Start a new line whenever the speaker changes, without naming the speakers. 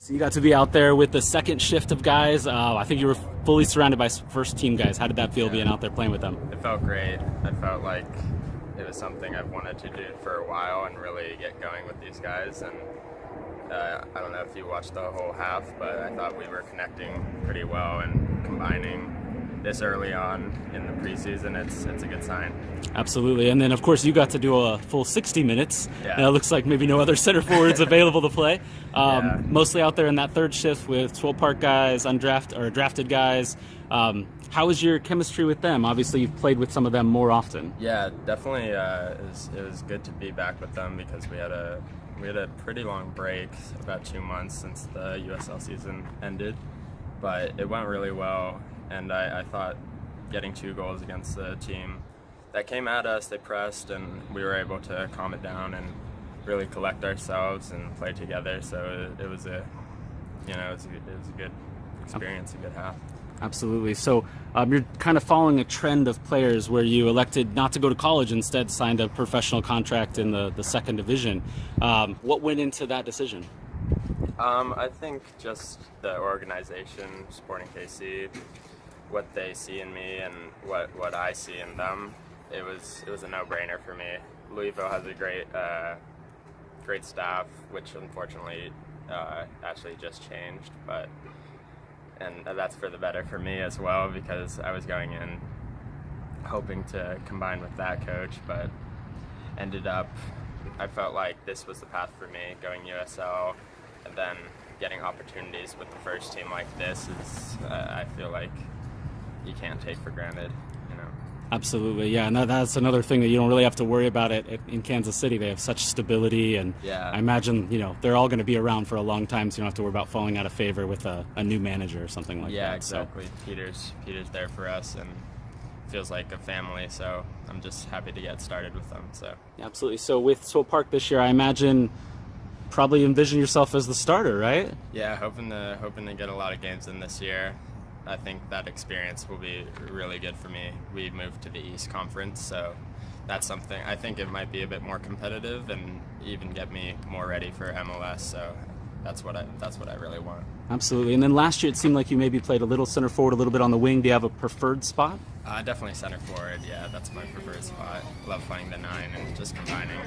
So you got to be out there with the second shift of guys. I think you were fully surrounded by first team guys. How did that feel being out there playing with them?
It felt great. I felt like it was something I've wanted to do for a while and really get going with these guys. And I don't know if you watched the whole half, but I thought we were connecting pretty well and combining this early on in the preseason. It's a good sign.
Absolutely. And then, of course, you got to do a full 60 minutes.
Yeah.
And it looks like maybe no other center forwards available to play. Mostly out there in that third shift with Swoll Park guys, drafted guys. How was your chemistry with them? Obviously, you've played with some of them more often.
Yeah, definitely. It was good to be back with them because we had a pretty long break, about 2 months since the USL season ended, but it went really well. And I thought getting 2 goals against the team that came at us, they pressed, and we were able to calm it down and really collect ourselves and play together. So it was a good experience, a good half.
Absolutely. So you're kind of following a trend of players where you elected not to go to college, instead signed a professional contract in the second division. What went into that decision?
I think just the organization, Sporting KC, what they see in me and what I see in them, it was a no-brainer for me. Louisville has a great staff, which unfortunately actually just changed, and that's for the better for me as well, because I was going in hoping to combine with that coach, but ended up, I felt like this was the path for me, going USL, and then getting opportunities with the first team like this is, I feel like you can't take for granted, you know.
Absolutely, yeah, and that's another thing that you don't really have to worry about it in Kansas City. They have such stability, and
yeah.
I imagine they're all going to be around for a long time, so you don't have to worry about falling out of favor with a new manager or something like that.
Yeah, exactly. So Peter's there for us, and feels like a family. So I'm just happy to get started with them. So
yeah, absolutely. So with Swoll Park this year, I imagine probably envision yourself as the starter, right?
Yeah, hoping to get a lot of games in this year. I think that experience will be really good for me. We moved to the East Conference, so that's something. I think it might be a bit more competitive and even get me more ready for MLS. So that's what I really want.
Absolutely. And then last year it seemed like you maybe played a little center forward, a little bit on the wing. Do you have a preferred spot?
Definitely center forward. Yeah, that's my preferred spot. Love playing the 9 and just combining.